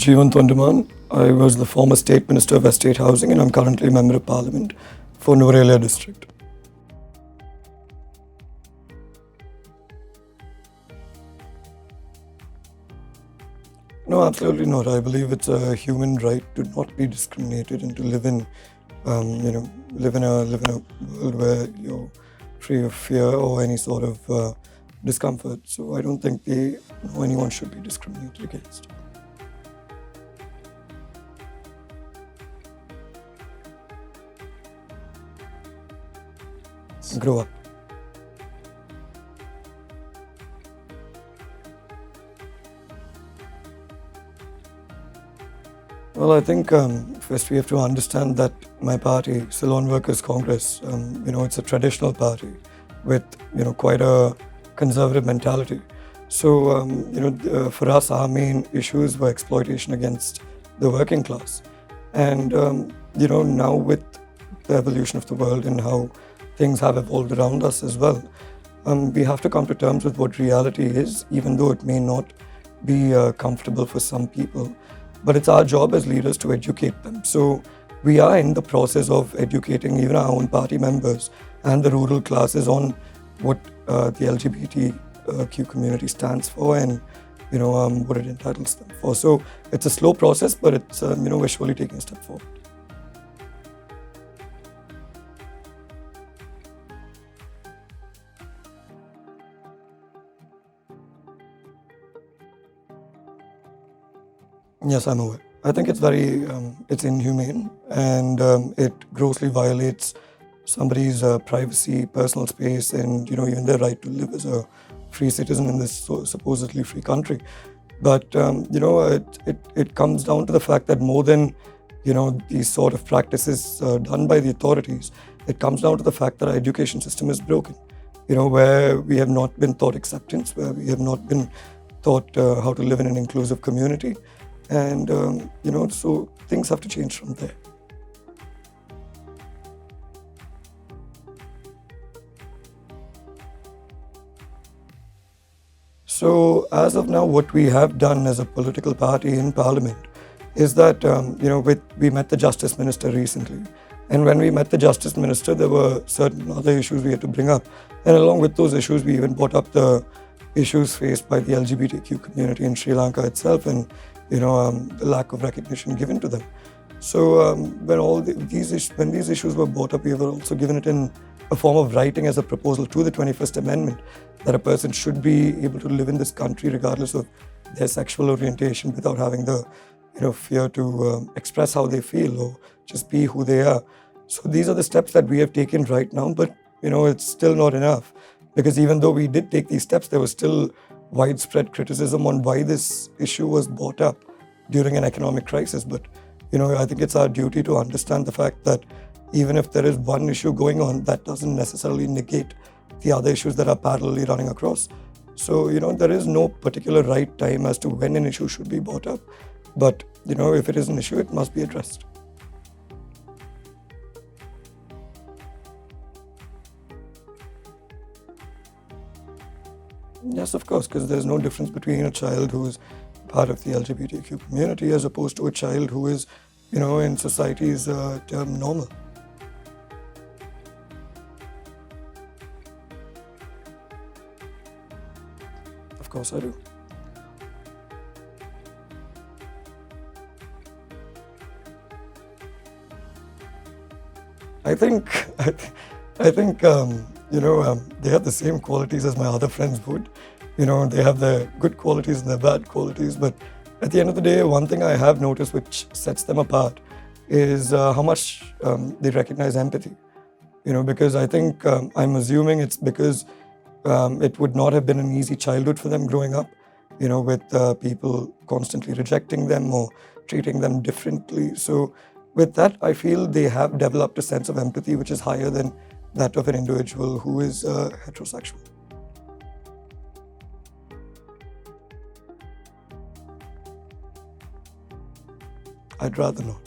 Jeevan Thondaman. I was the former State Minister of Estate Housing and I'm currently a Member of Parliament for Nuwara district. No, absolutely not. I believe it's a human right to not be discriminated and to live in, live in a world where you're free of fear or any sort of discomfort. So I don't think anyone should be discriminated against. Grow up. Well, I think first we have to understand that my party, Ceylon Workers Congress, it's a traditional party with quite a conservative mentality. So for us, our main issues were exploitation against the working class, and now with the evolution of the world and how things have evolved around us as well, we have to come to terms with what reality is, even though it may not be comfortable for some people. But it's our job as leaders to educate them. So we are in the process of educating even our own party members and the rural classes on what the LGBTQ community stands for and what it entitles them for. So it's a slow process, but it's we're surely taking a step forward. Yes, I'm aware. I think it's it's inhumane and it grossly violates somebody's privacy, personal space, and even their right to live as a free citizen in this supposedly free country. But it comes down to the fact that more than these sort of practices done by the authorities, it comes down to the fact that our education system is broken. Where we have not been taught acceptance, where we have not been taught how to live in an inclusive community. And, so things have to change from there. So as of now, what we have done as a political party in Parliament is that, we met the Justice Minister recently. And when we met the Justice Minister, there were certain other issues we had to bring up. And along with those issues, we even brought up the issues faced by the LGBTQ community in Sri Lanka itself and the lack of recognition given to them. So when these issues were brought up, we were also given it in a form of writing as a proposal to the 21st Amendment that a person should be able to live in this country regardless of their sexual orientation without having the fear to express how they feel or just be who they are. So these are the steps that we have taken right now, but it's still not enough, because even though we did take these steps, there was still widespread criticism on why this issue was brought up during an economic crisis. But I think it's our duty to understand the fact that even if there is one issue going on, that doesn't necessarily negate the other issues that are parallelly running across. So there is no particular right time as to when an issue should be brought up, but if it is an issue, it must be addressed. Yes, of course, because there's no difference between a child who is part of the LGBTQ community as opposed to a child who is, in society's term, normal. Of course I do. I think they have the same qualities as my other friends would. They have their good qualities and their bad qualities. But at the end of the day, one thing I have noticed which sets them apart is how much they recognize empathy. Because I think I'm assuming it's because it would not have been an easy childhood for them growing up, with people constantly rejecting them or treating them differently. So with that, I feel they have developed a sense of empathy which is higher than that of an individual who is heterosexual. I'd rather not.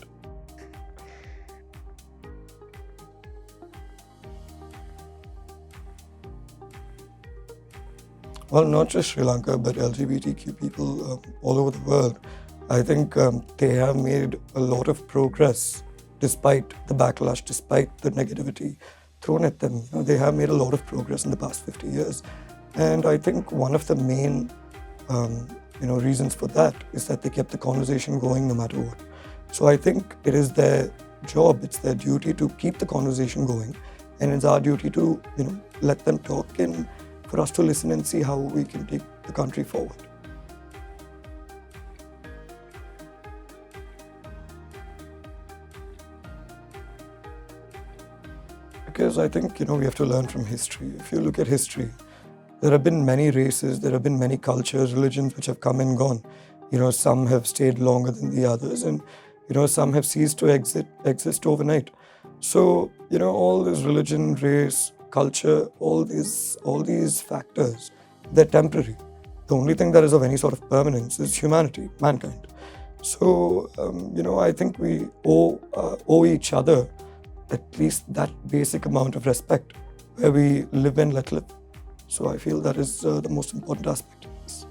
Well, not just Sri Lanka, but LGBTQ people all over the world I think they have made a lot of progress despite the backlash, despite the negativity thrown at them. They have made a lot of progress in the past 50 years. And I think one of the main reasons for that is that they kept the conversation going no matter what. So I think it is their job, it's their duty to keep the conversation going, and it's our duty to let them talk and for us to listen and see how we can take the country forward. Because I think we have to learn from history. If you look at history, there have been many races, there have been many cultures, religions which have come and gone. Some have stayed longer than the others, and some have ceased to exist overnight. So all this religion, race, culture, all these factors, they're temporary. The only thing that is of any sort of permanence is humanity, mankind. So I think we owe each other at least that basic amount of respect, where we live and let live. So I feel that is the most important aspect of this.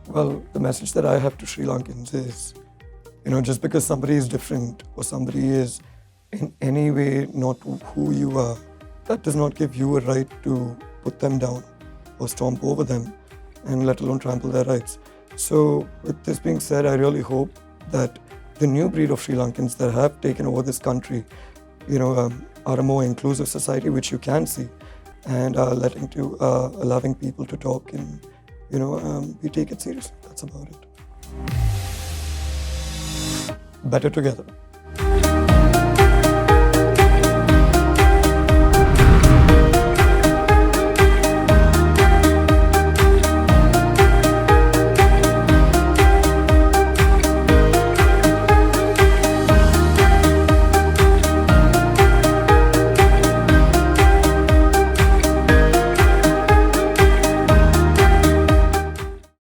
Well, the message that I have to Sri Lankans is, just because somebody is different or somebody is in any way not who you are, that does not give you a right to put them down or stomp over them, and let alone trample their rights. So with this being said, I really hope that the new breed of Sri Lankans that have taken over this country, are a more inclusive society, which you can see, and are allowing people to talk and, we take it seriously. That's about it. Better together.